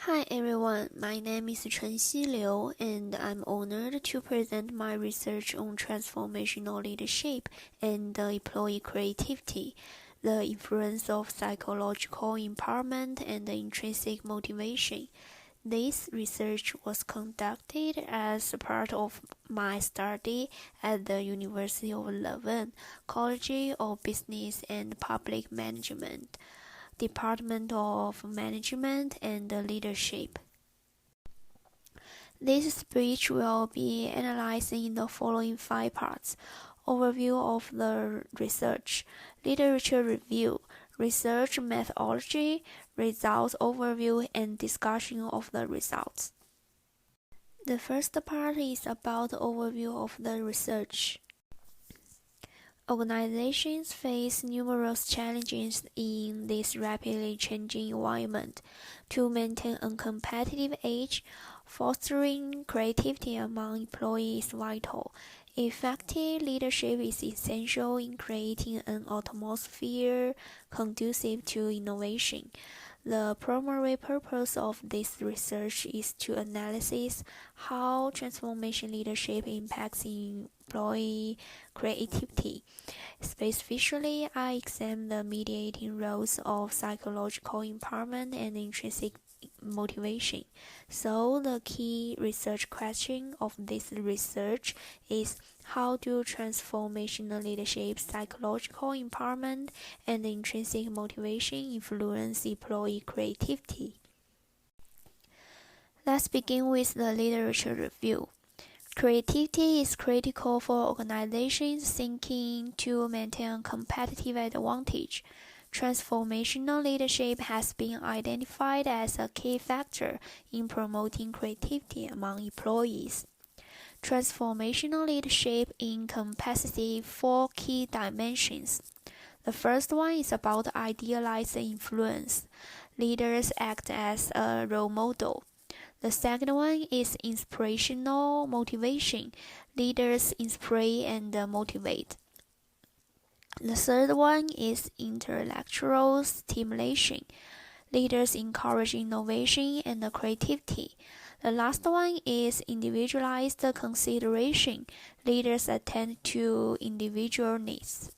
Hi everyone, my name is Chenxi Liu, and I'm honored to present my research on transformational leadership and employee creativity, the influence of psychological empowerment and intrinsic motivation. This research was conducted as part of my study at the University of Leuven, College of Business and Public Management, Department of Management and Leadership. This speech will be analyzed in the following 5 parts: overview of the research, literature review, research methodology, results overview, and discussion of the results. The first part is about the overview of the research. Organizations face numerous challenges in this rapidly changing environment. To maintain a competitive edge, fostering creativity among employees is vital. Effective leadership is essential in creating an atmosphere conducive to innovation. The primary purpose of this research is to analyze how transformation leadership impacts employee creativity. Specifically, I examine the mediating roles of psychological empowerment and intrinsic motivation. So the key research question of this research is: how do transformational leadership, psychological empowerment, and intrinsic motivation influence employee creativity? Let's begin with the literature review. Creativity is critical for organizations seeking to maintain a competitive advantage. Transformational leadership has been identified as a key factor in promoting creativity among employees. Transformational leadership encompasses 4 key dimensions. The first one is about idealized influence. Leaders act as a role model. The second one is inspirational motivation. Leaders inspire and motivate. The third one is intellectual stimulation. Leaders encourage innovation and creativity. The last one is individualized consideration. Leaders attend to individual needs.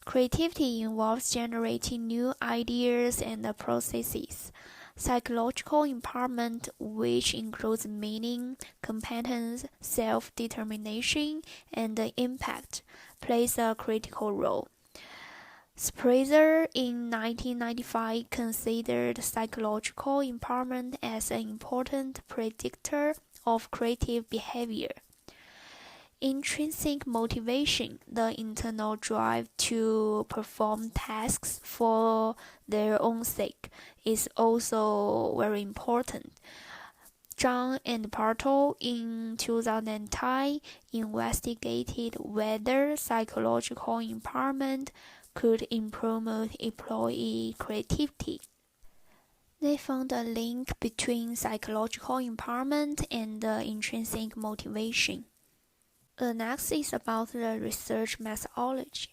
Creativity involves generating new ideas and processes. Psychological empowerment, which includes meaning, competence, self-determination, and impact, plays a critical role. Spritzer in 1995 considered psychological empowerment as an important predictor of creative behavior. Intrinsic motivation, the internal drive to perform tasks for their own sake, is also very important. Zhang and Bartle in 2010 investigated whether psychological empowerment could improve employee creativity. They found a link between psychological empowerment and intrinsic motivation. The next is about the research methodology.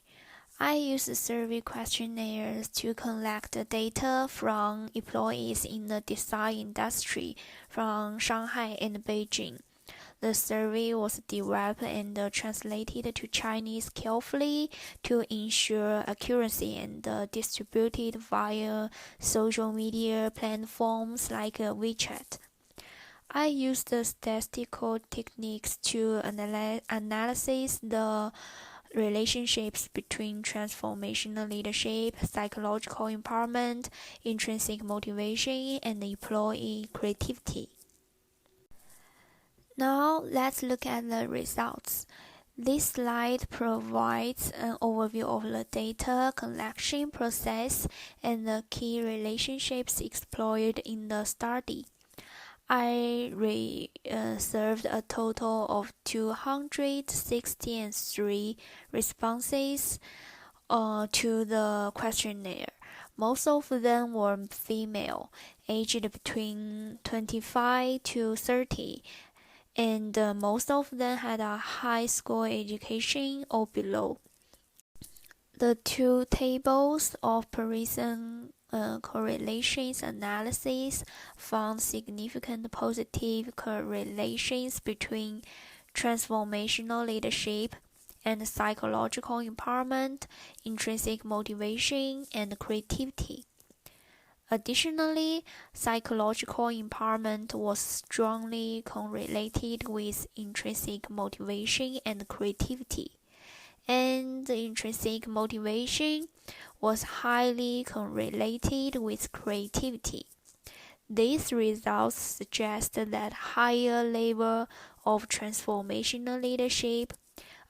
I use survey questionnaires to collect data from employees in the design industry from Shanghai and Beijing. The survey was developed and translated to Chinese carefully to ensure accuracy and distributed via social media platforms like WeChat. I used the statistical techniques to analyze the relationships between transformational leadership, psychological empowerment, intrinsic motivation, and employee creativity. Now let's look at the results. This slide provides an overview of the data collection process and the key relationships explored in the study. I served a total of 263 responses to the questionnaire. Most of them were female, aged between 25 to 30, and most of them had a high school education or below. The 2 tables of correlations analysis found significant positive correlations between transformational leadership and psychological empowerment, intrinsic motivation, and creativity. Additionally, psychological empowerment was strongly correlated with intrinsic motivation and creativity, and intrinsic motivation was highly correlated with creativity. These results suggest that higher level of transformational leadership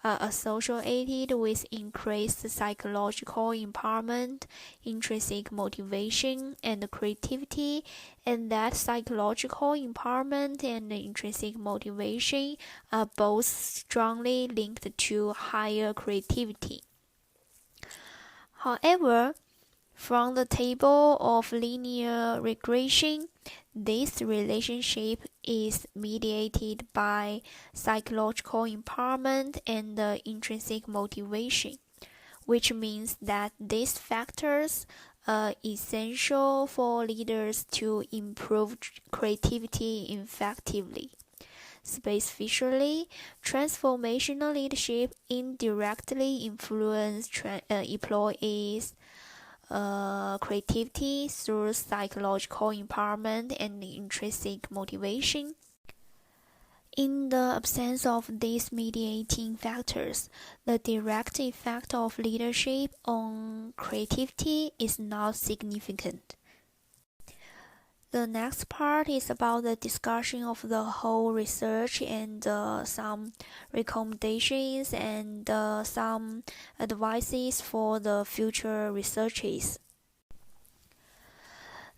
are associated with increased psychological empowerment, intrinsic motivation, and creativity, and that psychological empowerment and intrinsic motivation are both strongly linked to higher creativity. However, from the table of linear regression, this relationship is mediated by psychological empowerment and intrinsic motivation, which means that these factors are essential for leaders to improve creativity effectively. Specifically, transformational leadership indirectly influences employees' creativity through psychological empowerment and intrinsic motivation. In the absence of these mediating factors, the direct effect of leadership on creativity is not significant. The next part is about the discussion of the whole research and some recommendations and some advices for the future researches.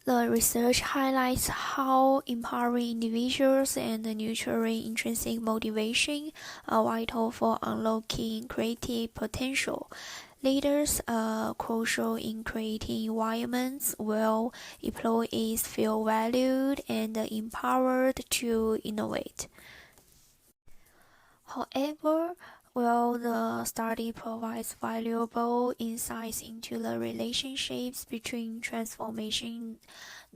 The research highlights how empowering individuals and nurturing intrinsic motivation are vital for unlocking creative potential. Leaders are crucial in creating environments where employees feel valued and empowered to innovate. However, while the study provides valuable insights into the relationships between transformational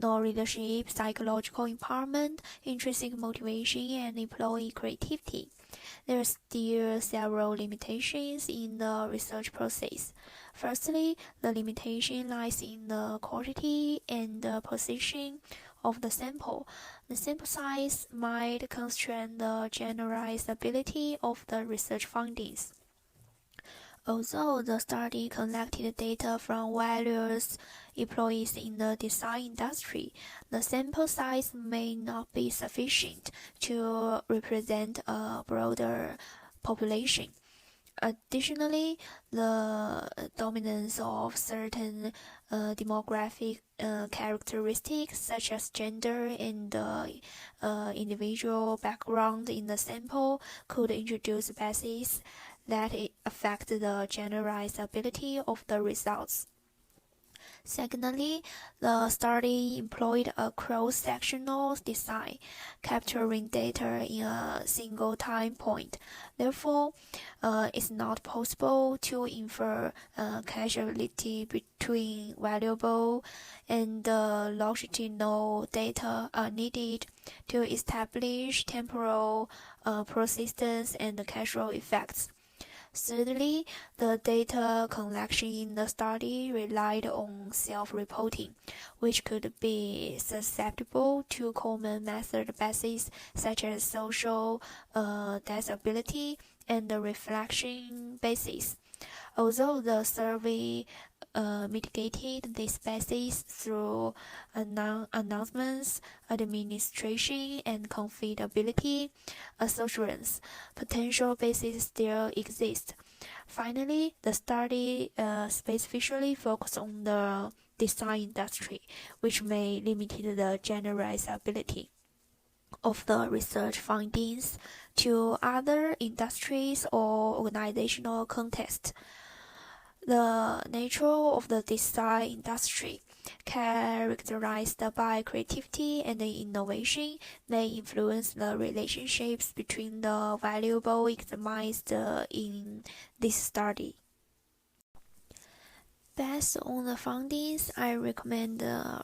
leadership, psychological empowerment, intrinsic motivation, and employee creativity, there are still several limitations in the research process. Firstly, the limitation lies in the quantity and the position of the sample. The sample size might constrain the generalizability of the research findings. Although the study collected data from various employees in the design industry, the sample size may not be sufficient to represent a broader population. Additionally, the dominance of certain demographic characteristics such as gender and individual background in the sample could introduce biases that affect the generalizability of the results. Secondly, the study employed a cross-sectional design, capturing data in a single time point. Therefore, it's not possible to infer causality between valuable and longitudinal data are needed to establish temporal persistence and causal effects. Thirdly, the data collection in the study relied on self-reporting, which could be susceptible to common method biases such as social desirability and the reflection biases. Although the survey mitigated these biases through announcements, administration, and confidentiality assurance, potential biases still exist. Finally, the study specifically focused on the design industry, which may limit the generalizability of the research findings to other industries or organizational contexts. The nature of the design industry, characterized by creativity and innovation, may influence the relationships between the variables examined in this study. Based on the findings, I recommend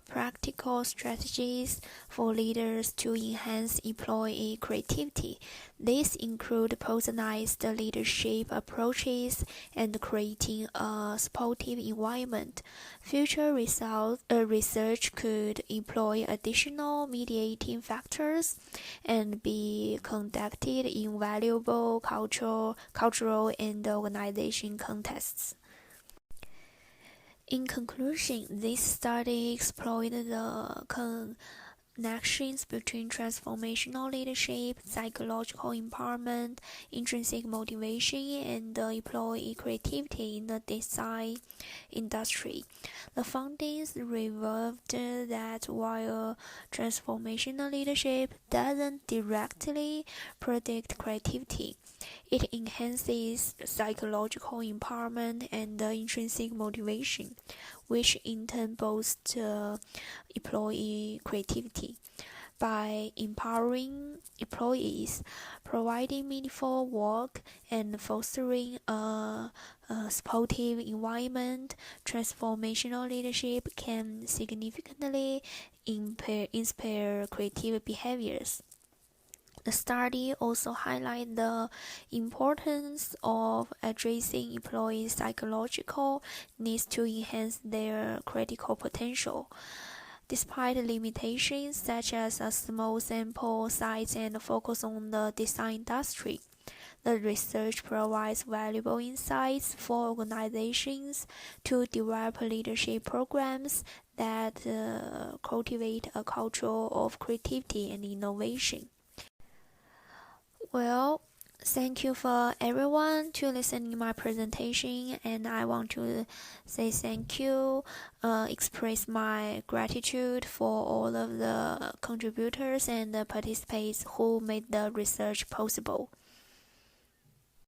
practical strategies for leaders to enhance employee creativity. These include personalized leadership approaches and creating a supportive environment. Future research could employ additional mediating factors and be conducted in valuable cultural and organization contexts. In conclusion, this study explored the connections between transformational leadership, psychological empowerment, intrinsic motivation, and employee creativity in the design industry. The findings revealed that while transformational leadership doesn't directly predict creativity, it enhances psychological empowerment and intrinsic motivation, which in turn boosts employee creativity. By empowering employees, providing meaningful work, and fostering a supportive environment, transformational leadership can significantly inspire creative behaviors. The study also highlighted the importance of addressing employees' psychological needs to enhance their critical potential. Despite limitations such as a small sample size and focus on the design industry, the research provides valuable insights for organizations to develop leadership programs that cultivate a culture of creativity and innovation. Well, thank you for everyone to listen to my presentation, and I want to say thank you, express my gratitude for all of the contributors and the participants who made the research possible.